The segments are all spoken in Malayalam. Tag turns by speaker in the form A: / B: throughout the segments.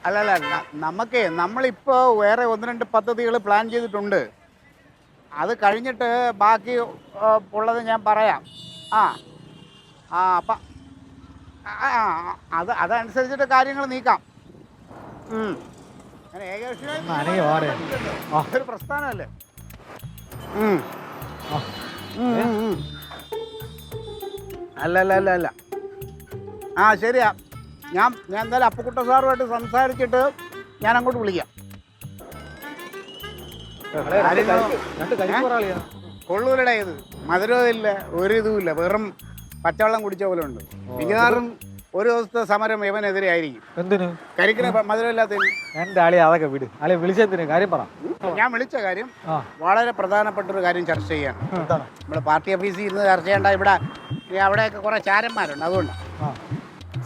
A: അല്ലല്ല നമുക്ക് നമ്മളിപ്പോൾ വേറെ ഒന്ന് രണ്ട് പദ്ധതികൾ പ്ലാൻ ചെയ്തിട്ടുണ്ട്. അത് കഴിഞ്ഞിട്ട് ബാക്കി ഉള്ളത് ഞാൻ പറയാം. ആ ആ അപ്പം അതനുസരിച്ചിട്ട് കാര്യങ്ങൾ നീക്കാം. അങ്ങനെ ഏകപക്ഷീയമായി ഒരു പ്രസ്ഥാനമല്ലേ. അല്ല ആ ശരിയാ. ഞാൻ എന്തായാലും അപ്പുക്കുട്ട സാറുമായിട്ട് സംസാരിച്ചിട്ട് ഞാൻ അങ്ങോട്ട് വിളിക്കാം. കൊള്ളൂലടേ ഇത്. മധുരവും ഇല്ല, ഒരു ഇതുമില്ല, വെറും പച്ചവെള്ളം കുടിച്ച പോലെ ഉണ്ട്. മിക്കവാറും ഒരു ദിവസത്തെ സമരം ഇവനെതിരെ ആയിരിക്കും.
B: എന്തിനു?
A: കരിക്കിന് മധുരമില്ലാത്തതിന്.
B: എന്റെ അളി അതൊക്കെ വിട്. അല്ലെ വിളിച്ചെന്തിനു? കാര്യം പറ.
A: ഞാൻ വിളിച്ച കാര്യം വളരെ പ്രധാനപ്പെട്ട ഒരു കാര്യം ചർച്ച ചെയ്യാണ്. നമ്മുടെ പാർട്ടി ഓഫീസിൽ ഇരുന്ന് ചർച്ച ചെയ്യേണ്ട. അവിടെയൊക്കെ കുറെ ചാരന്മാരുണ്ട്. അതുകൊണ്ട്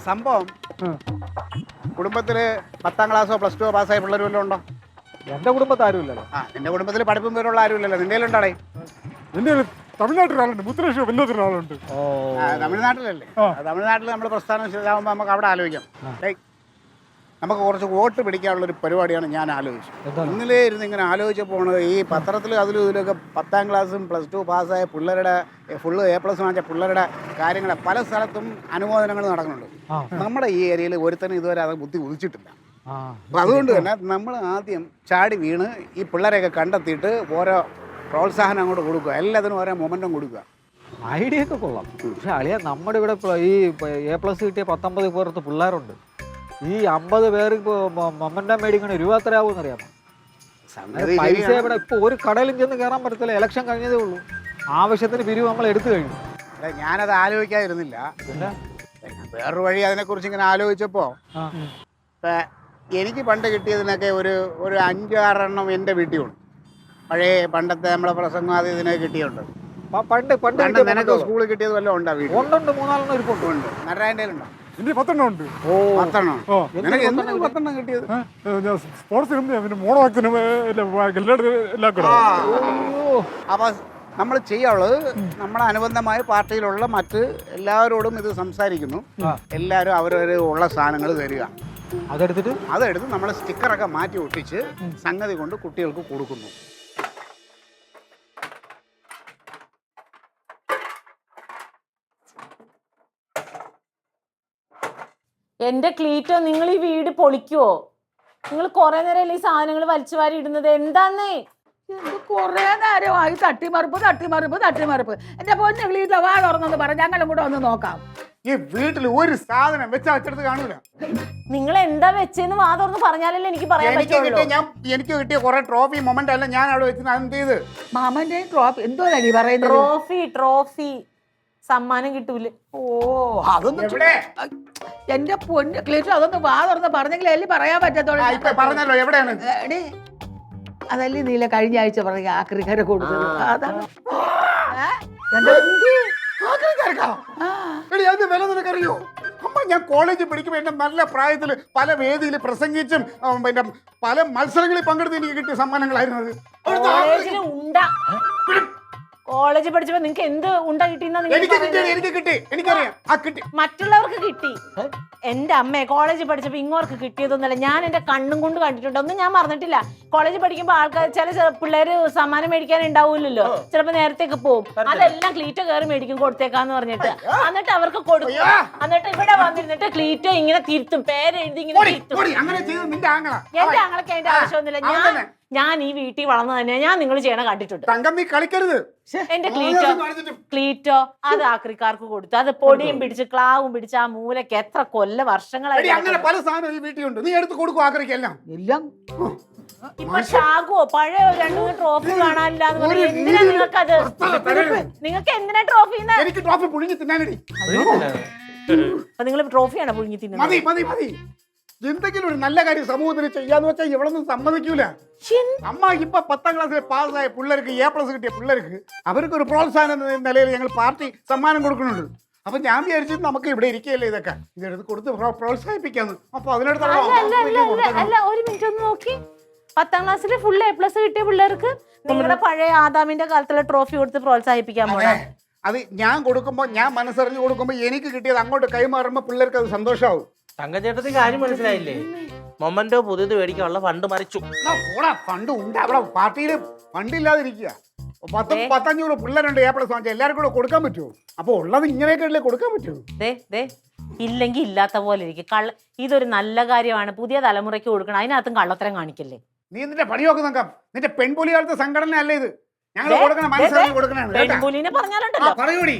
A: സംഭവം കുടുംബത്തില് 10ാം ക്ലാസ്സോ പ്ലസ് 2 പാസ്സായ പിള്ളേർ വല്ലതും ഉണ്ടോ?
B: എന്റെ കുടുംബത്തിൽ ആരുമില്ലല്ലോ.
A: നിന്റെ കുടുംബത്തിൽ പഠിപ്പും പേരുള്ള ആരുമില്ലല്ലോ. നിന്റെ ഉണ്ടാടേ?
C: തമിഴ്നാട്ടിലൊരാളുണ്ട്, മുത്തലക്ഷ്മി ഒരാളുണ്ട്.
A: തമിഴ്നാട്ടിലല്ലേ? തമിഴ്നാട്ടിൽ നമ്മൾ പ്രസ്ഥാനം ശരിയാകുമ്പോൾ നമുക്ക് അവിടെ ആലോചിക്കാം. നമുക്ക് കുറച്ച് വോട്ട് പിടിക്കാനുള്ളൊരു പരിപാടിയാണ് ഞാൻ ആലോചിച്ചത്. ഇന്നലെ ഇരുന്ന് ഇങ്ങനെ ആലോചിച്ചപ്പോൾ ഈ പത്രത്തിൽ അതിലും ഇതിലൊക്കെ 10ാം ക്ലാസ്സും പ്ലസ് 2 പാസ്സായ പിള്ളേരുടെ ഫുള്ള് A+ വാങ്ങിച്ച പിള്ളേരുടെ കാര്യങ്ങൾ പല സ്ഥലത്തും അനുമോദനങ്ങൾ നടക്കുന്നുണ്ട്. നമ്മുടെ ഈ ഏരിയയിൽ ഒരുത്തനും ഇതുവരെ അത് ബുദ്ധി ഉദിച്ചിട്ടില്ല. അപ്പം അതുകൊണ്ട് തന്നെ നമ്മൾ ആദ്യം ചാടി വീണ് ഈ പിള്ളേരെയൊക്കെ കണ്ടെത്തിയിട്ട് ഓരോ പ്രോത്സാഹനം അങ്ങോട്ട് കൊടുക്കുക, എല്ലാത്തിനും ഓരോ മൊമെൻറ്റം കൊടുക്കുക.
B: ഐഡിയ ഒക്കെ കൊള്ളാം. പക്ഷെ അളിയ നമ്മുടെ ഇവിടെ ഈ A+ കിട്ടിയ 19 പേർത്ത് പിള്ളേരുണ്ട്. ഈ 50 പേർക്ക് മൊമെന്റം മേടിക്കണ രൂപ എത്രയാവും അറിയാമോ? പൈസ ഇവിടെ ഇപ്പൊ ഒരു കടയിലും ചെന്ന് കയറാൻ പറ്റത്തില്ല. ഇലക്ഷൻ കഴിഞ്ഞതേ ഉള്ളൂ. ആവശ്യത്തിന് പിരിവ് നമ്മൾ എടുത്തു കഴിഞ്ഞു.
A: ഞാനത് ആലോചിക്കാതിരുന്നില്ല. വേറൊരു വഴി അതിനെക്കുറിച്ച് ഇങ്ങനെ ആലോചിച്ചപ്പോ എനിക്ക് പണ്ട് കിട്ടിയതിനൊക്കെ ഒരു 5-6 എണ്ണം എൻ്റെ വീട്ടിലുണ്ട്. പഴയ പണ്ടത്തെ നമ്മളെ പ്രസംഗം അത് ഇതിനൊക്കെ കിട്ടിയുണ്ട്.
B: പണ്ട്
A: നിനക്ക് സ്കൂളിൽ കിട്ടിയത് വല്ലതും ഉണ്ടാ? വീട്ടിൽ
B: ഉണ്ട്, 3-4 ഇരിപ്പുണ്ട്.
A: നരായൻ്റെ ഉണ്ടോ?
C: 10 ഉണ്ട്.
A: 10 കിട്ടിയത്
C: സ്പോർട്സിനും മോണോവാക്സിനും എല്ലാം കൂടെ.
A: അപ്പൊ നമ്മൾ ചെയ്യാനുള്ളത് നമ്മുടെ അനുബന്ധമായ പാർട്ടിയിലുള്ള മറ്റ് എല്ലാവരോടും ഇത് സംസാരിക്കുന്നു. എല്ലാവരും അവരവർ ഉള്ള സാധനങ്ങൾ തരിക. അതെടുത്ത് നമ്മൾ സ്റ്റിക്കറൊക്കെ മാറ്റി ഒട്ടിച്ച് സംഗതി കൊണ്ട് കുട്ടികൾക്ക് കൊടുക്കുന്നു.
D: എന്റെ ക്ലീറ്റോ, നിങ്ങൾ ഈ വീട് പൊളിക്കുവോ? നിങ്ങൾ കുറെ നേരം ഈ സാധനങ്ങൾ വലിച്ചു വാരി ഇടുന്നത് എന്താന്നേ?
E: കുറെ നേരമായി തട്ടിമറിപ്പ്. എന്റെ പൊന്നു ക്ലീറ്റോ, വാ തുറന്നു പറ, ഞങ്ങളും കൂടെ ഒന്ന് നോക്കാം.
A: ഈ വീട്ടിൽ ഒരു സാധനം വെച്ചെടുത്ത് കാണൂല.
D: നിങ്ങൾ എന്താ വെച്ചെന്ന് വാ തുറന്ന് പറഞ്ഞാലല്ലേ എനിക്ക് പറയാൻ പറ്റുള്ളൂ.
A: എനിക്ക് കിട്ടിയ കുറെ ട്രോഫി മൊമെന്റ് അല്ല ഞാൻ അവിടെ വെച്ച് എന്ത് ചെയ്ത്?
E: മാമന്റെ ട്രോഫി എന്തോ പറയുന്നത്?
D: ട്രോഫി സമ്മാനം കിട്ടൂലേ?
E: ഓ, അതൊന്നും എന്റെ പൊന്നു ക്ലീറ്റോ, അതൊന്ന് വാ തുറന്ന് പറഞ്ഞെങ്കിൽ അല്ലേ പറയാൻ പറ്റത്തുള്ളൂ.
A: പറഞ്ഞല്ലോ, എവിടെയാണ്?
E: അതല്ലേ നീല കഴിഞ്ഞ ആഴ്ച പറഞ്ഞ ആക്രിക്കാരെ കൊടുത്തത്. അതാണ്
A: വില നിനക്കറിയോ? അമ്മ, ഞാൻ കോളേജിൽ പഠിക്കുമ്പോൾ എന്റെ നല്ല പ്രായത്തിൽ പല വേദിയിൽ പ്രസംഗിച്ചും പിന്നെ പല മത്സരങ്ങളിൽ പങ്കെടുത്ത് എനിക്ക് കിട്ടിയ സമ്മാനങ്ങളായിരുന്നു.
D: കോളേജിൽ പഠിച്ചപ്പോ നിങ്ങക്ക് എന്ത് ഉണ്ട കിട്ടിയെന്നാ? മറ്റുള്ളവർക്ക് കിട്ടി. എന്റെ അമ്മയെ കോളേജിൽ പഠിച്ചപ്പോ ഇങ്ങോർക്ക് കിട്ടിയതൊന്നുമല്ല. ഞാൻ എന്റെ കണ്ണും കൊണ്ട് കണ്ടിട്ടുണ്ട്. ഒന്നും ഞാൻ മറന്നിട്ടില്ല. കോളേജിൽ പഠിക്കുമ്പോ ആൾക്കാർ ചില പിള്ളേര് സമ്മാനം മേടിക്കാൻ ഉണ്ടാവൂലല്ലോ. ചിലപ്പോ നേരത്തേക്ക് പോകും. അതെല്ലാം ക്ലീറ്റോ കയറി മേടിക്കും കൊടുത്തേക്കാന്ന് പറഞ്ഞിട്ട്. എന്നിട്ട് അവർക്ക് കൊടുക്കും. എന്നിട്ട് ഇവിടെ വന്നിരുന്നിട്ട് ക്ലീറ്റോ ഇങ്ങനെ തിരുത്തും, പേരെഴുതി ഇങ്ങനെ തിരുത്തും. എന്റെ ആങ്ങളൊക്കെ അതിന്റെ ആവശ്യമൊന്നുമില്ല. ഞാൻ ഈ വീട്ടിൽ വളർന്നു തന്നെ ഞാൻ നിങ്ങൾ ചെയ്യണ കണ്ടിട്ടുണ്ട്. എന്റെ ക്ലീറ്റോ അത് ആക്രിക്കാർക്ക് കൊടുത്തു. അത് പൊടിയും പിടിച്ച് ക്ലാവും പിടിച്ച് ആ മൂലക്ക് എത്ര വർഷങ്ങളായി. ഇപ്പൊ ഷാഗുവോ പഴയ 2-3 ട്രോഫി കാണാനില്ലാന്ന് പറയും. എന്തിനാ നിങ്ങൾക്കത്? നിങ്ങൾക്ക് എന്തിനാ ട്രോഫി? അപ്പൊ നിങ്ങൾ ട്രോഫിയാണോ പുഴുങ്ങി തിന്നുന്നത്?
A: എന്തെങ്കിലും ഒരു നല്ല കാര്യം സമൂഹത്തിന് ചെയ്യാന്ന് വെച്ചാൽ ഇവളൊന്നും സമ്മതിക്കൂല. അമ്മ ഇപ്പൊ 10ാം ക്ലാസ്സിൽ പാസ്സായ പിള്ളേർക്ക് A+ കിട്ടിയ പിള്ളേർക്ക് അവർക്ക് ഒരു പ്രോത്സാഹനം എന്ന നിലയിൽ ഞങ്ങൾ പാർട്ടി സമ്മാനം കൊടുക്കുന്നുണ്ട്. അപ്പൊ ഞാൻ വിചാരിച്ചു നമുക്ക് ഇവിടെ ഇരിക്കുകയല്ലേ, ഇതൊക്കെ ഇതെടുത്ത് കൊടുത്ത് പ്രോത്സാഹിപ്പിക്കാന്ന്. അപ്പൊ അതിനടുത്തുള്ള
D: ഒരു മിനിറ്റ് ഒന്ന് നോക്കി. 10ാം ക്ലാസ്സിൽ ഫുൾ A+ കിട്ടിയ പിള്ളേർക്ക് നിങ്ങളുടെ പഴയ ആദാമിന്റെ കാലത്തുള്ള ട്രോഫി കൊടുത്ത് പ്രോത്സാഹിപ്പിക്കാൻ പോണേ.
A: അത് ഞാൻ കൊടുക്കുമ്പോ, ഞാൻ മനസ്സറിഞ്ഞ് കൊടുക്കുമ്പോ എനിക്ക് കിട്ടിയത് അങ്ങോട്ട് കൈമാറുമ്പോ പിള്ളേർക്ക് അത് സന്തോഷമാവും.
F: തങ്കച്ചേട്ടത്തിന് കാര്യം മനസ്സിലായില്ലേ? മൊമന്റോ പുതിയത് മേടിക്കാനുള്ള ഫണ്ട് മറിച്ചു.
A: ഫണ്ട് ഉണ്ട് അവിടെ പാർട്ടിയിൽ ഫണ്ടില്ലാതിരിക്കുക. 10-500 പിള്ളേരുണ്ട് A+ വാങ്ങിച്ചാൽ എല്ലാവർക്കും കൂടെ കൊടുക്കാൻ പറ്റുമോ? അപ്പൊ ഉള്ളത് ഇങ്ങനെയൊക്കെ കൊടുക്കാൻ പറ്റുമോ?
D: ഇല്ലെങ്കിൽ ഇല്ലാത്ത പോലെ ഇരിക്കും. ഇതൊരു നല്ല കാര്യമാണ്, പുതിയ തലമുറയ്ക്ക് കൊടുക്കണം. അതിനകത്തും കള്ളത്തരം കാണിക്കല്ലേ.
A: നീ നിന്റെ പണി നോക്ക് നോക്കാം. നിന്റെ പെൺപുലി കാലത്തെ സംഘടന അല്ലേ ഇത്? ഞങ്ങൾ കൊടുക്കണം, മനസ്സിലാക്കി കൊടുക്കണാണ്.
D: പെൺപുലിനെ പറഞ്ഞാലുണ്ടല്ലോ.
A: പറയൂടി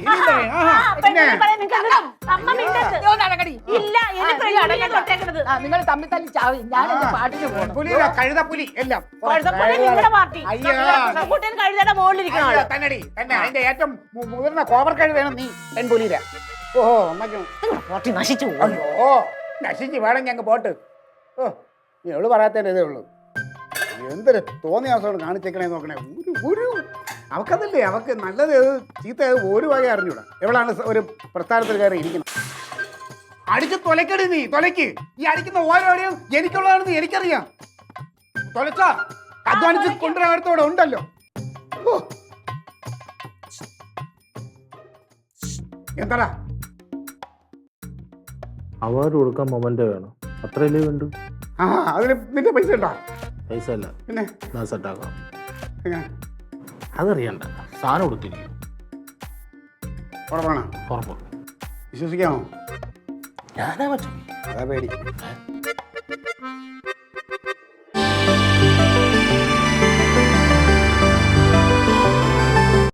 E: നിങ്ങൾ തമ്മിൽ തല്ലി ചാവി. ഞാൻ എന്റെ പാട്ടിന് പോകണം.
A: കഴുതപ്പുലി എല്ലാം
D: കഴുതയുടെ മുകളിലിരിക്കണം.
A: തന്നെടി തന്നെ അതിന്റെ ഏറ്റവും മുതിർന്ന കോവർ കഴിവാണ് നീ പെൺപുലിയിലെ. ഓഹോ അമ്മയ്ക്കും
D: നശിച്ചു.
A: അയ്യോ നശിച്ച് വേണം ഞങ്ങൾ പോട്ട്. ഓ നീ എവള് പറയാത്തേ ഇതേ ഉള്ളൂ. എന്തൊരു തോന്നിയ അവസരം കാണിച്ചേക്കണേ നോക്കണേ. ഒരു അവക്കതല്ലേ, അവക്ക് നല്ലത് ചീത്ത ഒരു വക അറിഞ്ഞൂടാ. എവളാണ് ഒരു പ്രസ്ഥാനത്തിൽ കയറി ഇരിക്കുന്നത്. അടിച്ച് തൊലക്കടി നീ തൊലക്ക്. ഈ അടിക്കുന്ന ഓരോരെയും എനിക്കുള്ളതാണെന്ന് എനിക്കറിയാം. തൊലച്ചാ അധ്വാനിച്ച് കൊണ്ടുവരാത്തോടെ ഉണ്ടല്ലോ. എന്താടാ
F: അവാർഡ് കൊടുക്കാൻ മൊമന്റോ വേണം, അത്രയല്ലേ വേണ്ടു.
A: അതിന് നിന്റെ പൈസ ഉണ്ടോ?
F: പൈസ അല്ല,
A: പിന്നെ
F: സെറ്റാക്കാം. അതറിയണ്ട, സാധനം കൊടുത്തിരിക്കും.
A: ഉറപ്പാണ്?
F: ഉറപ്പ്.
A: വിശ്വസിക്കാമോ?
F: ഞാനാ പറ്റും.
A: അതാ പേടി.